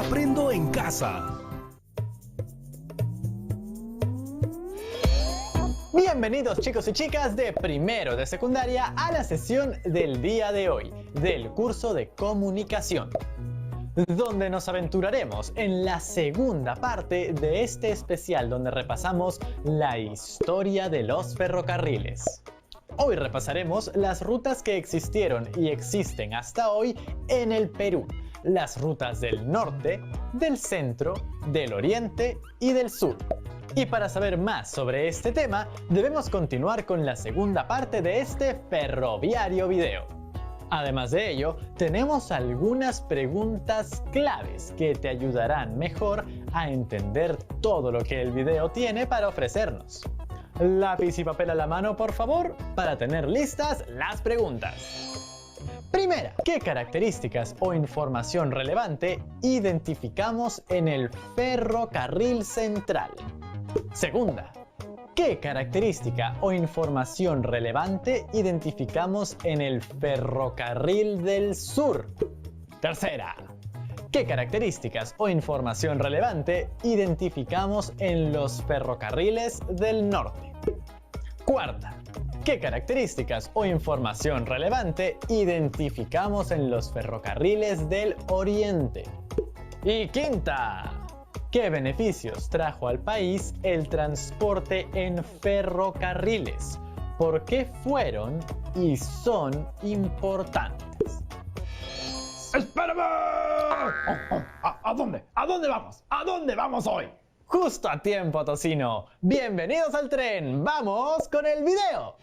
Aprendo en casa. Bienvenidos chicos y chicas de primero de secundaria a la sesión del día de hoy del curso de comunicación, donde nos aventuraremos en la segunda parte de este especial donde repasamos la historia de los ferrocarriles. Hoy repasaremos las rutas que existieron y existen hasta hoy en el Perú, las rutas del norte, del centro, del oriente y del sur. Y para saber más sobre este tema, debemos continuar con la segunda parte de este ferroviario video. Además de ello, tenemos algunas preguntas claves que te ayudarán mejor a entender todo lo que el video tiene para ofrecernos. Lápiz y papel a la mano, por favor, para tener listas las preguntas. Primera, ¿qué características o información relevante identificamos en el ferrocarril central? Segunda, ¿qué característica o información relevante identificamos en el ferrocarril del sur? Tercera, ¿qué características o información relevante identificamos en los ferrocarriles del norte? Cuarta, ¿qué características o información relevante identificamos en los ferrocarriles del oriente? Y quinta, ¿qué beneficios trajo al país el transporte en ferrocarriles? ¿Por qué fueron y son importantes? ¡Espérame! ¿A dónde? ¿A dónde vamos? ¿A dónde vamos hoy? Justo a tiempo, Tocino. Bienvenidos al tren. ¡Vamos con el video!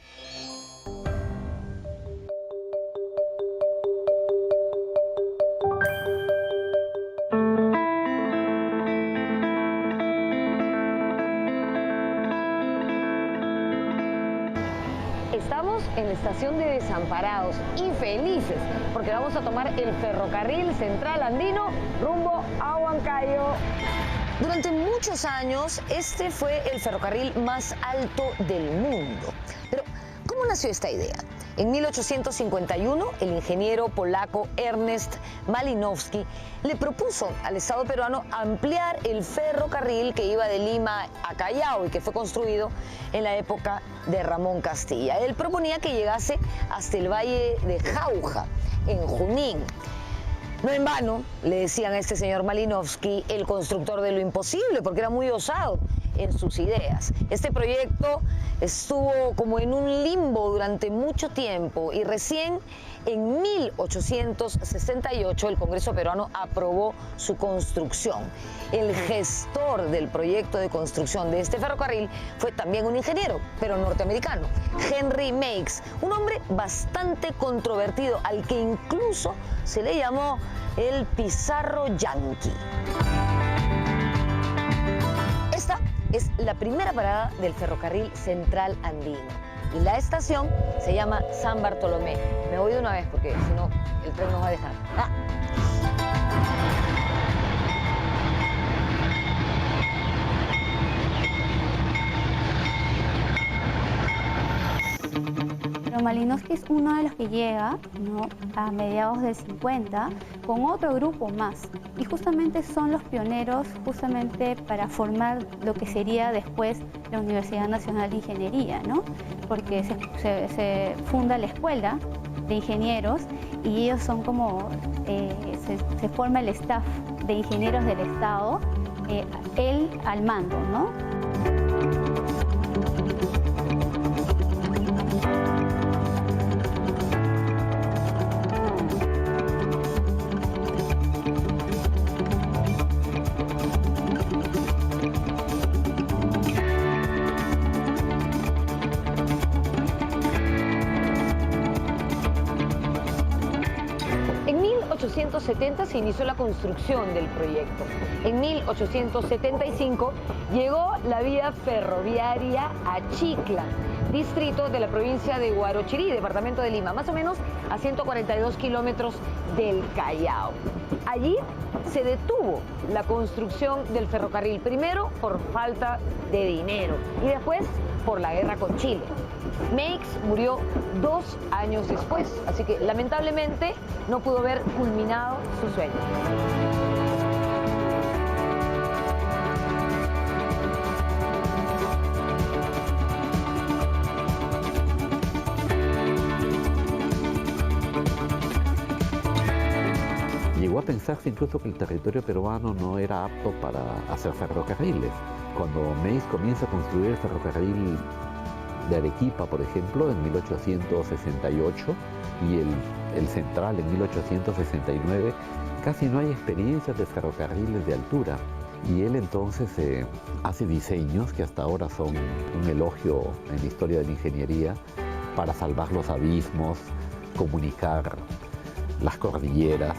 Estamos en la estación de Desamparados y felices porque vamos a tomar el ferrocarril central andino rumbo a Huancayo. Durante muchos años este fue el ferrocarril más alto del mundo. Pero, ¿cómo nació esta idea? En 1851, el ingeniero polaco Ernest Malinowski le propuso al Estado peruano ampliar el ferrocarril que iba de Lima a Callao y que fue construido en la época de Ramón Castilla. Él proponía que llegase hasta el valle de Jauja, en Junín. No en vano le decían a este señor Malinowski el constructor de lo imposible, porque era muy osado en sus ideas. Este proyecto estuvo como en un limbo durante mucho tiempo y recién en 1868 el Congreso peruano aprobó su construcción. El gestor del proyecto de construcción de este ferrocarril fue también un ingeniero, pero norteamericano, Henry Meigs, un hombre bastante controvertido al que incluso se le llamó el Pizarro Yanqui. Esta es la primera parada del ferrocarril central andino y la estación se llama San Bartolomé. Me voy de una vez porque si no el tren nos va a dejar. Pero Malinowski es uno de los que llega, ¿no?, a mediados del 50 con otro grupo más. Y justamente son los pioneros justamente para formar lo que sería después la Universidad Nacional de Ingeniería, ¿no? Porque se funda la Escuela de Ingenieros y ellos son como, se forma el staff de ingenieros del Estado, él al mando, ¿no? En 1870 se inició la construcción del proyecto. En 1875 llegó la vía ferroviaria a Chicla, distrito de la provincia de Huarochirí, departamento de Lima, más o menos a 142 kilómetros del Callao. Allí se detuvo la construcción del ferrocarril, primero por falta de dinero y después por la guerra con Chile. Meigs murió 2 años después, así que lamentablemente no pudo ver culminado su sueño. a pensarse incluso que el territorio peruano no era apto para hacer ferrocarriles. Cuando Meis comienza a construir el ferrocarril de Arequipa, por ejemplo, en 1868 y el central en 1869, casi no hay experiencias de ferrocarriles de altura. Y él entonces hace diseños que hasta ahora son un elogio en la historia de la ingeniería para salvar los abismos, comunicar las cordilleras.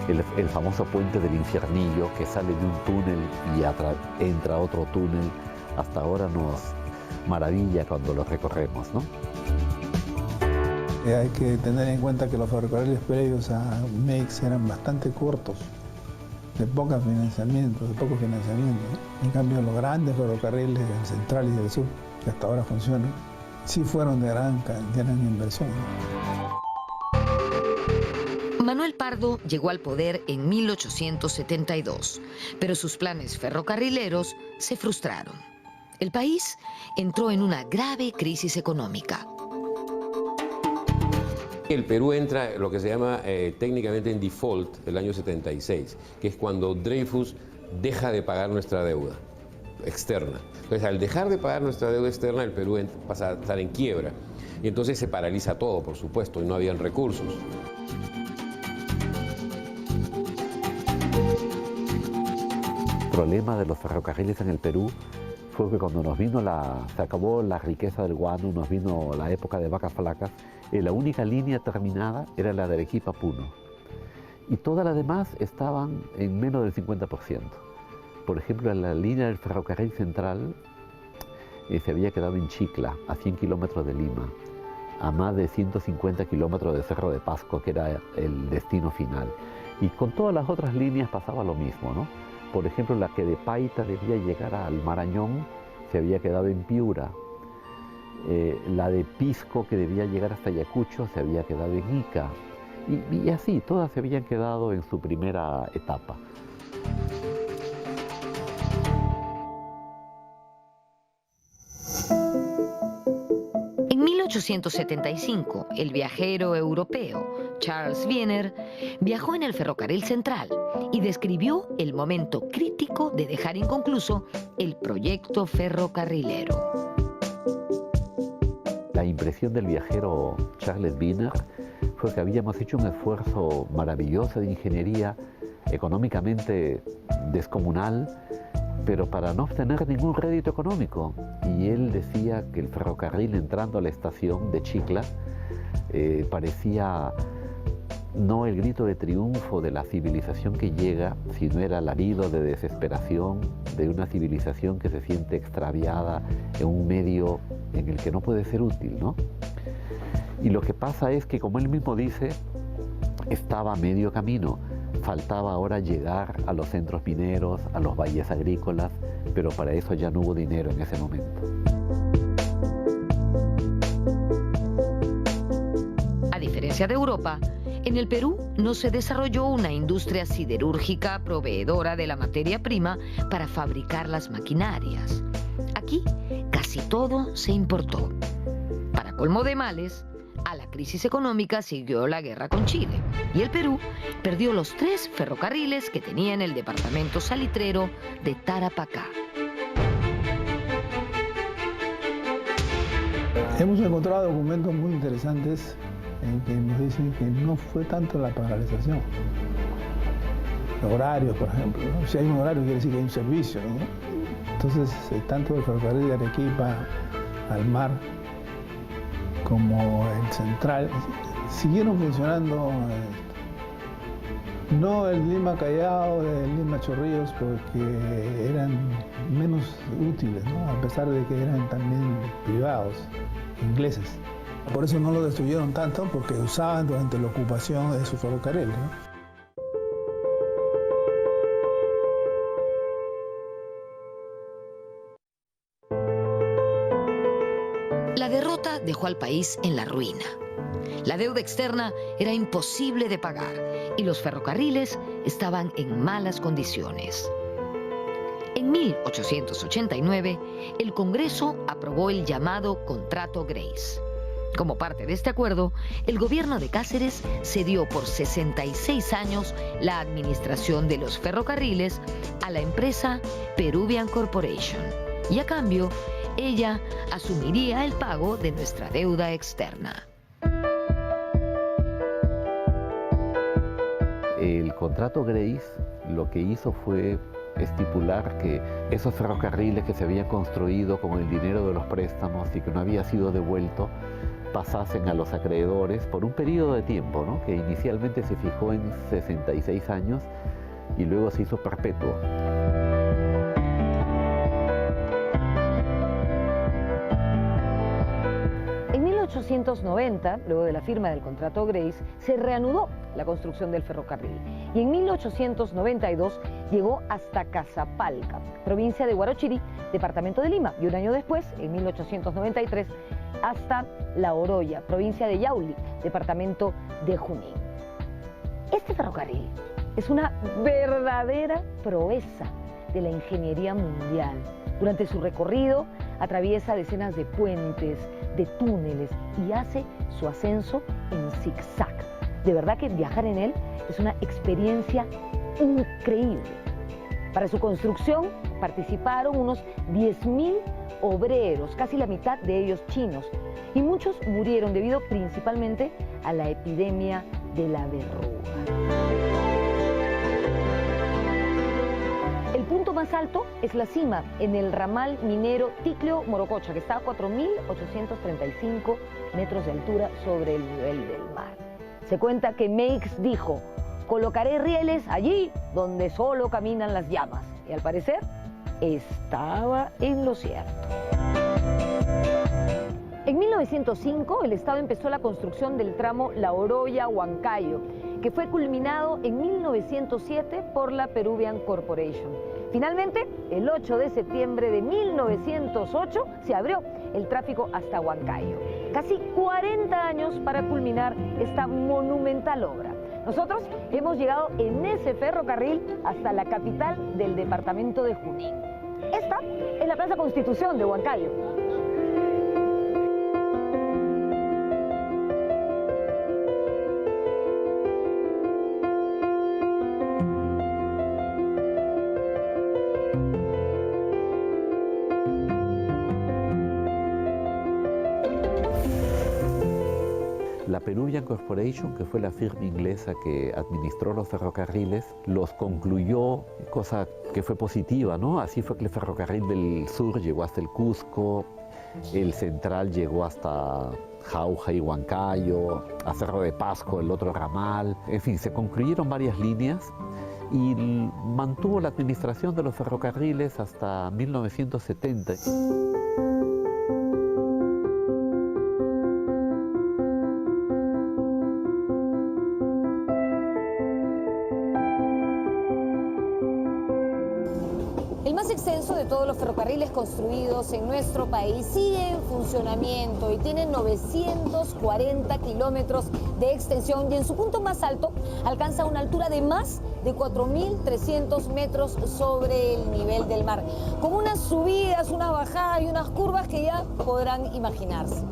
El famoso puente del Infiernillo que sale de un túnel y entra a otro túnel, hasta ahora nos maravilla cuando lo recorremos, ¿no? Hay que tener en cuenta que los ferrocarriles previos a Meix eran bastante cortos, de poco financiamiento, ¿no? En cambio, los grandes ferrocarriles del central y del sur, que hasta ahora funcionan, sí fueron de gran inversión, ¿no? Manuel Pardo llegó al poder en 1872, pero sus planes ferrocarrileros se frustraron. El país entró en una grave crisis económica. El Perú entra lo que se llama técnicamente en default el año 76, que es cuando Dreyfus deja de pagar nuestra deuda externa. Entonces, al dejar de pagar nuestra deuda externa, el Perú pasa a estar en quiebra. Y entonces se paraliza todo, por supuesto, y no habían recursos. El problema de los ferrocarriles en el Perú fue que cuando se acabó la riqueza del guano, nos vino la época de vacas flacas, la única línea terminada era la de Arequipa a Puno. Y todas las demás estaban en menos del 50%. Por ejemplo, la línea del ferrocarril central se había quedado en Chicla, a 100 kilómetros de Lima, a más de 150 kilómetros de Cerro de Pasco, que era el destino final. Y con todas las otras líneas pasaba lo mismo, ¿no? Por ejemplo, la que de Paita debía llegar al Marañón se había quedado en Piura. La de Pisco, que debía llegar hasta Ayacucho, se había quedado en Ica. Y así, todas se habían quedado en su primera etapa. En 1875, el viajero europeo Charles Wiener viajó en el ferrocarril central y describió el momento crítico de dejar inconcluso el proyecto ferrocarrilero. La impresión del viajero Charles Wiener fue que habíamos hecho un esfuerzo maravilloso de ingeniería, económicamente descomunal, pero para no obtener ningún rédito económico. Y él decía que el ferrocarril entrando a la estación de Chicla parecía no el grito de triunfo de la civilización que llega, sino era el alarido de desesperación de una civilización que se siente extraviada en un medio en el que no puede ser útil, ¿no? Y lo que pasa es que, como él mismo dice, estaba a medio camino. Faltaba ahora llegar a los centros mineros, a los valles agrícolas, pero para eso ya no hubo dinero en ese momento. A diferencia de Europa, en el Perú no se desarrolló una industria siderúrgica proveedora de la materia prima para fabricar las maquinarias. Aquí casi todo se importó. Para colmo de males, a la crisis económica siguió la guerra con Chile y el Perú perdió los 3 ferrocarriles que tenía en el departamento salitrero de Tarapacá. Hemos encontrado documentos muy interesantes en que nos dicen que no fue tanto la paralización. Los horarios, por ejemplo, ¿no? Si hay un horario quiere decir que hay un servicio, ¿no? Entonces, tanto el ferrocarril de Arequipa al mar como el central siguieron funcionando, no el Lima Callao, el Lima Chorrillos, porque eran menos útiles, ¿no? A pesar de que eran también privados, ingleses. Por eso no lo destruyeron tanto, porque usaban durante la ocupación de su ferrocarril, ¿no? La derrota dejó al país en la ruina. La deuda externa era imposible de pagar y los ferrocarriles estaban en malas condiciones. En 1889, el Congreso aprobó el llamado Contrato Grace. Como parte de este acuerdo, el gobierno de Cáceres cedió por 66 años la administración de los ferrocarriles a la empresa Peruvian Corporation. Y a cambio, ella asumiría el pago de nuestra deuda externa. El contrato Grace lo que hizo fue estipular que esos ferrocarriles que se habían construido con el dinero de los préstamos y que no había sido devuelto pasasen a los acreedores por un periodo de tiempo, ¿no? Que inicialmente se fijó en 66 años y luego se hizo perpetuo. En 1890, luego de la firma del contrato Grace, se reanudó la construcción del ferrocarril y en 1892 llegó hasta Cazapalca, provincia de Huarochirí, departamento de Lima, y un año después, en 1893, hasta La Oroya, provincia de Yauli, departamento de Junín. Este ferrocarril es una verdadera proeza de la ingeniería mundial. Durante su recorrido atraviesa decenas de puentes, de túneles y hace su ascenso en zigzag. De verdad que viajar en él es una experiencia increíble. Para su construcción participaron unos 10.000 obreros, casi la mitad de ellos chinos, y muchos murieron debido principalmente a la epidemia de la verruga. El punto más alto es la cima en el ramal minero Ticlio-Morococha, que está a 4.835 metros de altura sobre el nivel del mar. Se cuenta que Meix dijo: colocaré rieles allí donde solo caminan las llamas. Y al parecer estaba en lo cierto. En 1905 el Estado empezó la construcción del tramo La Oroya-Huancayo, que fue culminado en 1907 por la Peruvian Corporation. Finalmente, el 8 de septiembre de 1908 se abrió el tráfico hasta Huancayo. Casi 40 años para culminar esta monumental obra. Nosotros hemos llegado en ese ferrocarril hasta la capital del departamento de Junín. Esta es la Plaza Constitución de Huancayo. La Peruvian Corporation, que fue la firma inglesa que administró los ferrocarriles, los concluyó, cosa que fue positiva, ¿no? Así fue que el ferrocarril del sur llegó hasta el Cusco, el central llegó hasta Jauja y Huancayo, a Cerro de Pasco, el otro ramal. En fin, se concluyeron varias líneas y mantuvo la administración de los ferrocarriles hasta 1970. El más extenso de todos los ferrocarriles construidos en nuestro país sigue en funcionamiento y tiene 940 kilómetros de extensión y en su punto más alto alcanza una altura de más de 4.300 metros sobre el nivel del mar, con unas subidas, unas bajadas y unas curvas que ya podrán imaginarse.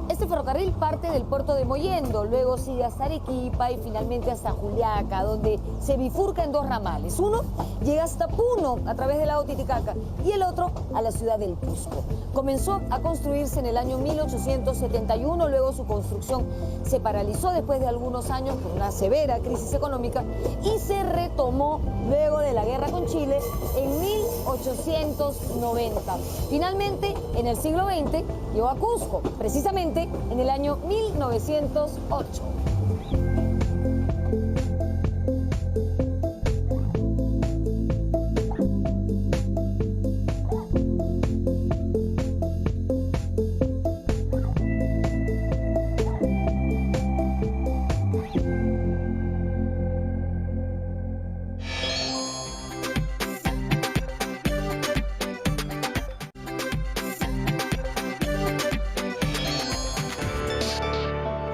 Este ferrocarril parte del puerto de Mollendo, luego sigue hasta Arequipa y finalmente hasta Juliaca, donde se bifurca en dos ramales. Uno llega hasta Puno a través del lago Titicaca y el otro a la ciudad del Cusco. Comenzó a construirse en el año 1871, luego su construcción se paralizó después de algunos años por una severa crisis económica y se retomó luego de la guerra con Chile en 1890. Finalmente, en el siglo XX, llegó a Cusco, precisamente en el año 1908.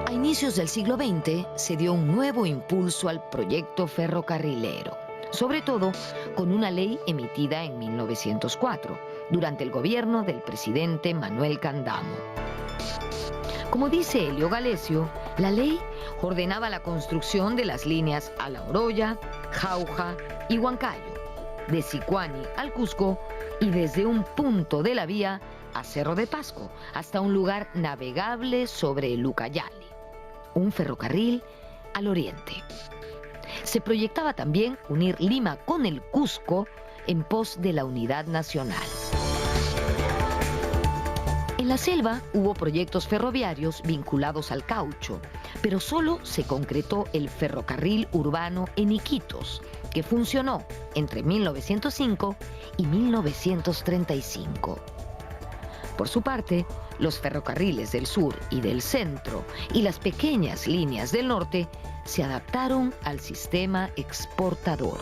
A inicios del siglo XX se dio un nuevo impulso al proyecto ferrocarrilero, sobre todo con una ley emitida en 1904, durante el gobierno del presidente Manuel Candamo. Como dice Helio Galesio, la ley ordenaba la construcción de las líneas a La Oroya, Jauja y Huancayo, de Sicuani al Cusco y desde un punto de la vía a Cerro de Pasco hasta un lugar navegable sobre el Ucayali, un ferrocarril al oriente. Se proyectaba también unir Lima con el Cusco en pos de la unidad nacional. En la selva hubo proyectos ferroviarios vinculados al caucho, pero solo se concretó el ferrocarril urbano en Iquitos, que funcionó entre 1905 y 1935. Por su parte, los ferrocarriles del sur y del centro y las pequeñas líneas del norte se adaptaron al sistema exportador.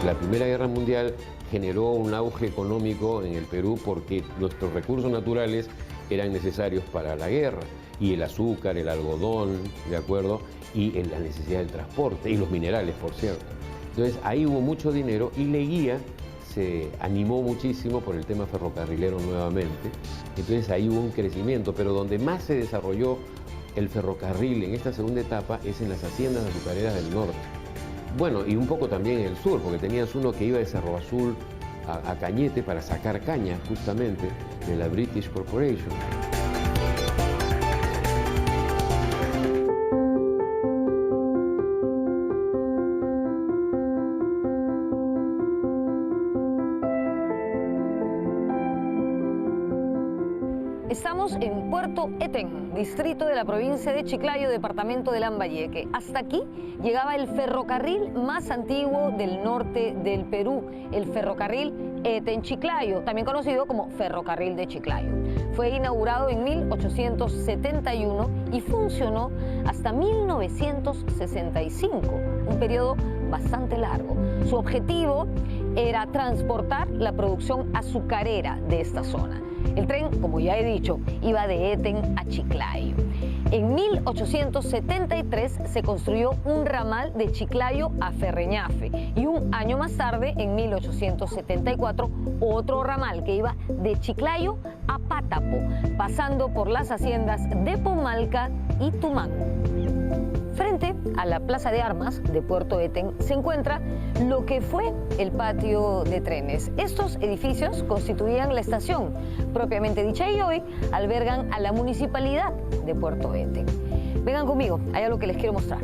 La Primera Guerra Mundial generó un auge económico en el Perú porque nuestros recursos naturales eran necesarios para la guerra, y el azúcar, el algodón, ¿de acuerdo? Y la necesidad del transporte, y los minerales, por cierto. Entonces ahí hubo mucho dinero y Leguía se animó muchísimo por el tema ferrocarrilero nuevamente. Entonces ahí hubo un crecimiento, pero donde más se desarrolló el ferrocarril en esta segunda etapa es en las haciendas azucareras del norte. Bueno, y un poco también en el sur, porque tenías uno que iba de Cerro Azul a Cañete para sacar caña, justamente, de la British Corporation. Estamos en Puerto Eten, distrito de la provincia de Chiclayo, departamento de Lambayeque. Hasta aquí llegaba el ferrocarril más antiguo del norte del Perú, el ferrocarril Eten-Chiclayo, también conocido como Ferrocarril de Chiclayo. Fue inaugurado en 1871 y funcionó hasta 1965, un periodo bastante largo. Su objetivo era transportar la producción azucarera de esta zona. El tren, como ya he dicho, iba de Eten a Chiclayo. En 1873 se construyó un ramal de Chiclayo a Ferreñafe y un año más tarde, en 1874, otro ramal que iba de Chiclayo a Pátapo, pasando por las haciendas de Pomalca y Tumango. Frente a la Plaza de Armas de Puerto Eten se encuentra lo que fue el patio de trenes. Estos edificios constituían la estación propiamente dicha y hoy albergan a la municipalidad de Puerto Eten. Vengan conmigo, hay algo que les quiero mostrar.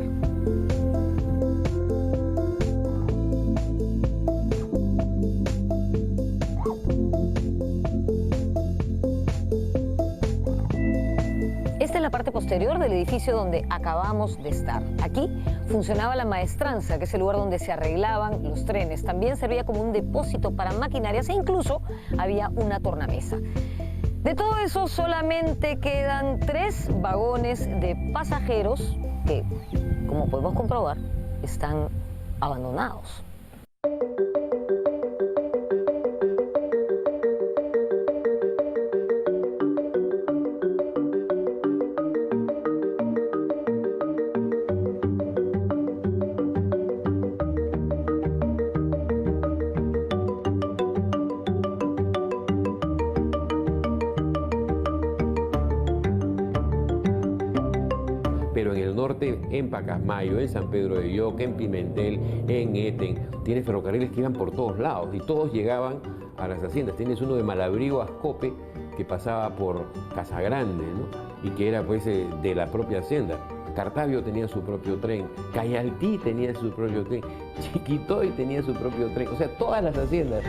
Esta es la parte posterior del edificio donde acabamos de estar. Aquí funcionaba la maestranza, que es el lugar donde se arreglaban los trenes. También servía como un depósito para maquinarias e incluso había una tornamesa. De todo eso solamente quedan 3 vagones de pasajeros que, como podemos comprobar, están abandonados. Pero en el norte, en Pacasmayo, en San Pedro de Yoca, en Pimentel, en Eten, tienes ferrocarriles que iban por todos lados y todos llegaban a las haciendas. Tienes uno de Malabrigo a Ascope que pasaba por Casagrande, ¿no? Y que era pues de la propia hacienda. Cartavio tenía su propio tren, Cayaltí tenía su propio tren, Chiquitoy tenía su propio tren, o sea, todas las haciendas.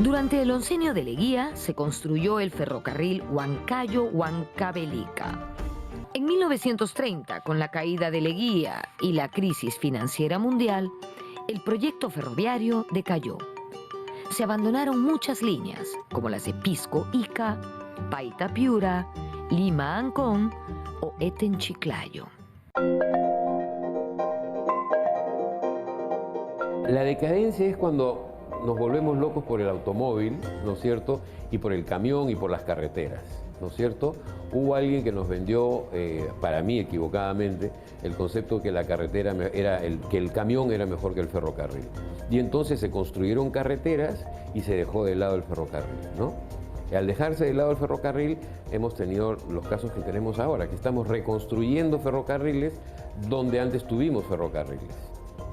Durante el oncenio de Leguía se construyó el ferrocarril Huancayo-Huancavelica. En 1930, con la caída de Leguía y la crisis financiera mundial, el proyecto ferroviario decayó. Se abandonaron muchas líneas, como las de Pisco-Ica, Paita-Piura, Lima-Ancón o Eten-Chiclayo. La decadencia es cuando nos volvemos locos por el automóvil, ¿no es cierto? Y por el camión y por las carreteras. ¿no es cierto? Hubo alguien que nos vendió, para mí equivocadamente, el concepto que la carretera que el camión era mejor que el ferrocarril. Y entonces se construyeron carreteras y se dejó de lado el ferrocarril, ¿no? Y al dejarse de lado el ferrocarril, hemos tenido los casos que tenemos ahora, que estamos reconstruyendo ferrocarriles donde antes tuvimos ferrocarriles.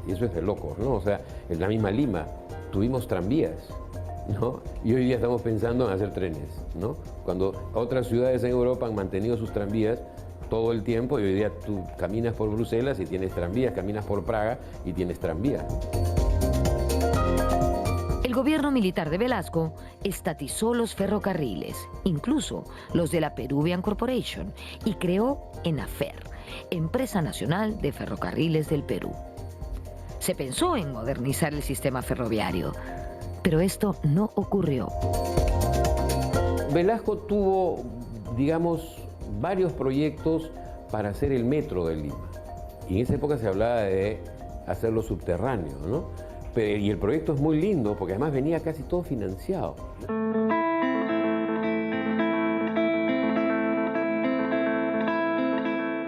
Y eso es de locos, ¿no? O sea, en la misma Lima tuvimos tranvías, ¿no? Y hoy día estamos pensando en hacer trenes, ¿no? Cuando otras ciudades en Europa han mantenido sus tranvías todo el tiempo y hoy día tú caminas por Bruselas y tienes tranvías, caminas por Praga y tienes tranvías. El gobierno militar de Velasco estatizó los ferrocarriles, incluso los de la Peruvian Corporation, y creó ENAFER, Empresa Nacional de Ferrocarriles del Perú. Se pensó en modernizar el sistema ferroviario, pero esto no ocurrió. Velasco tuvo, digamos, varios proyectos para hacer el metro de Lima. Y en esa época se hablaba de hacerlo subterráneo, ¿no? Y el proyecto es muy lindo porque además venía casi todo financiado.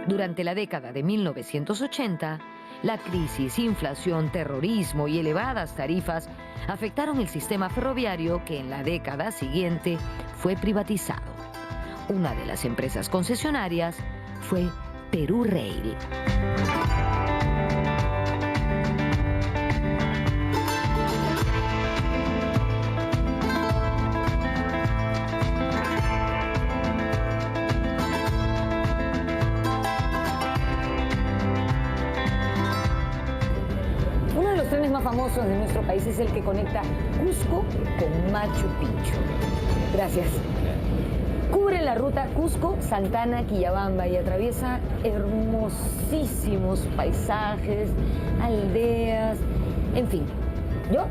Durante la década de 1980, la crisis, inflación, terrorismo y elevadas tarifas afectaron el sistema ferroviario que en la década siguiente fue privatizado. Una de las empresas concesionarias fue Perú Rail. Famosos de nuestro país es el que conecta Cusco con Machu Picchu. Gracias. Cubre la ruta Cusco-Santana-Quillabamba y atraviesa hermosísimos paisajes, aldeas, en fin. Yo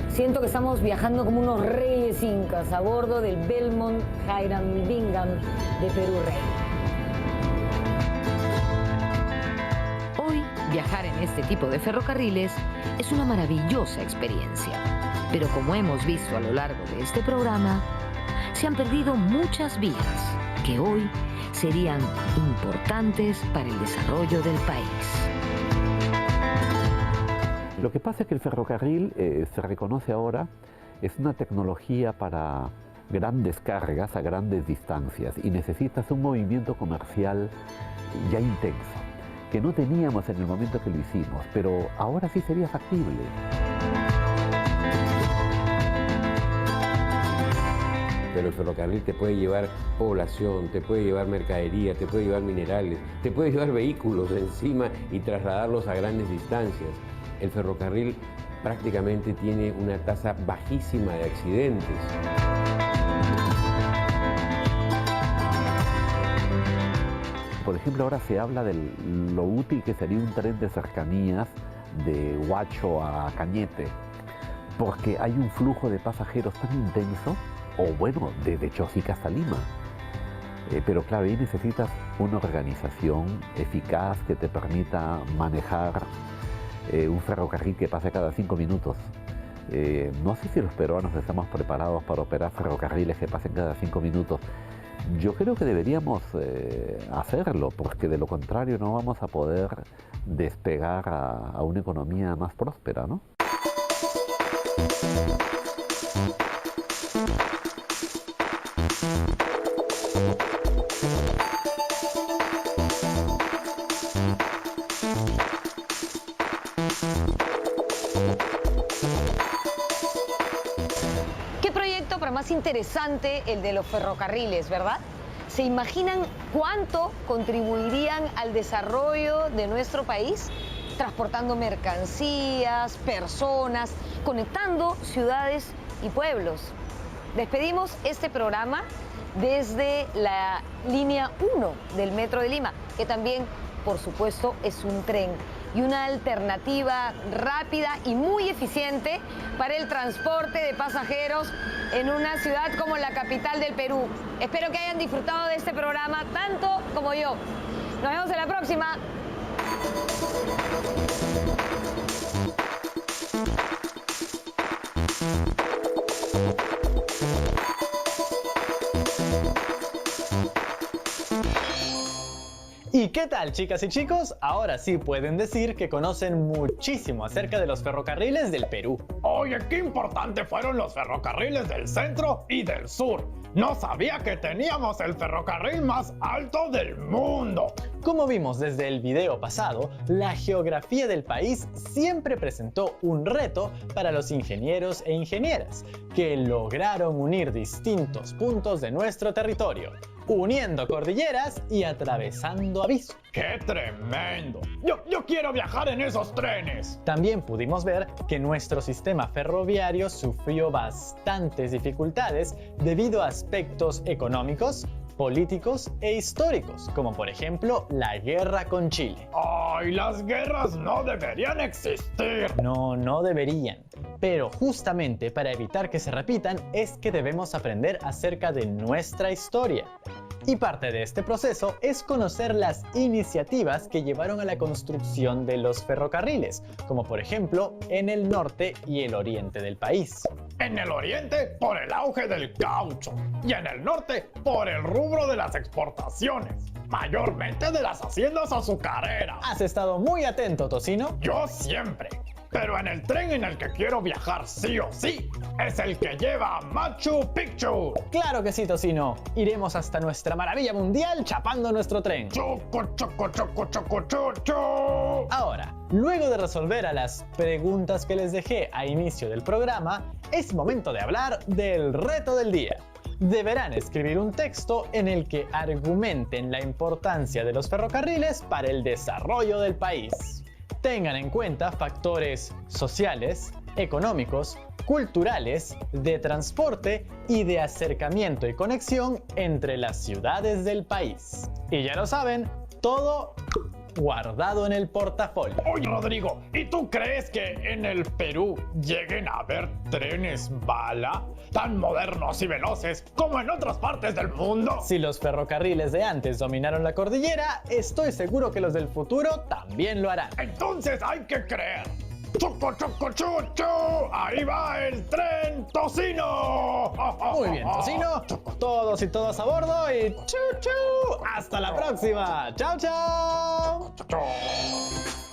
siento que estamos viajando como unos reyes incas a bordo del Belmont Hiram Bingham de Perú Rail. Viajar en este tipo de ferrocarriles es una maravillosa experiencia, pero como hemos visto a lo largo de este programa, se han perdido muchas vías que hoy serían importantes para el desarrollo del país. Lo que pasa es que el ferrocarril se reconoce ahora, es una tecnología para grandes cargas a grandes distancias y necesitas un movimiento comercial ya intenso, que no teníamos en el momento que lo hicimos, pero ahora sí sería factible. Pero el ferrocarril te puede llevar población, te puede llevar mercadería, te puede llevar minerales, te puede llevar vehículos encima y trasladarlos a grandes distancias. El ferrocarril prácticamente tiene una tasa bajísima de accidentes. Por ejemplo, ahora se habla de lo útil que sería un tren de cercanías de Huacho a Cañete, porque hay un flujo de pasajeros tan intenso, o bueno, desde Chosica hasta Lima. Pero claro, ahí necesitas una organización eficaz que te permita manejar un ferrocarril que pase cada 5 minutos. No sé si los peruanos estamos preparados para operar ferrocarriles que pasen cada 5 minutos. Yo creo que deberíamos hacerlo, porque de lo contrario no vamos a poder despegar a una economía más próspera, ¿no? Qué proyecto para más interesante el de los ferrocarriles, ¿verdad? ¿Se imaginan cuánto contribuirían al desarrollo de nuestro país? Transportando mercancías, personas, conectando ciudades y pueblos. Despedimos este programa desde la línea 1 del Metro de Lima, que también, por supuesto, es un tren y una alternativa rápida y muy eficiente para el transporte de pasajeros en una ciudad como la capital del Perú. Espero que hayan disfrutado de este programa tanto como yo. Nos vemos en la próxima. ¿Y qué tal, chicas y chicos? Ahora sí pueden decir que conocen muchísimo acerca de los ferrocarriles del Perú. Oye, qué importante fueron los ferrocarriles del centro y del sur. No sabía que teníamos el ferrocarril más alto del mundo. Como vimos desde el video pasado, la geografía del país siempre presentó un reto para los ingenieros e ingenieras, que lograron unir distintos puntos de nuestro territorio, uniendo cordilleras y atravesando abismos. ¡Qué tremendo! Yo quiero viajar en esos trenes. También pudimos ver que nuestro sistema ferroviario sufrió bastantes dificultades debido a aspectos económicos, políticos e históricos, como por ejemplo la guerra con Chile. ¡Ay, las guerras no deberían existir! No deberían. Pero justamente para evitar que se repitan es que debemos aprender acerca de nuestra historia. Y parte de este proceso es conocer las iniciativas que llevaron a la construcción de los ferrocarriles, como por ejemplo en el norte y el oriente del país. En el oriente por el auge del caucho y en el norte por el rubro de las exportaciones, mayormente de las haciendas azucareras. ¿Has estado muy atento, Tocino? Yo siempre. Pero en el tren en el que quiero viajar sí o sí, es el que lleva a Machu Picchu. ¡Claro que sí, Tocino! Iremos hasta nuestra maravilla mundial chapando nuestro tren. Choco, choco, choco, choco, choco. Ahora, luego de resolver a las preguntas que les dejé a inicio del programa, es momento de hablar del reto del día. Deberán escribir un texto en el que argumenten la importancia de los ferrocarriles para el desarrollo del país. Tengan en cuenta factores sociales, económicos, culturales, de transporte y de acercamiento y conexión entre las ciudades del país. Y ya lo saben, todo guardado en el portafolio. Oye, Rodrigo, ¿y tú crees que en el Perú lleguen a haber trenes bala tan modernos y veloces como en otras partes del mundo? Si los ferrocarriles de antes dominaron la cordillera, estoy seguro que los del futuro también lo harán. Entonces hay que creer. ¡Choco, choco, chucho! ¡Ahí va el tren Tocino! Muy bien, Tocino. Todos y todas a bordo y ¡chu, chu! ¡Hasta la próxima! ¡Chao, chao! ¡Chao!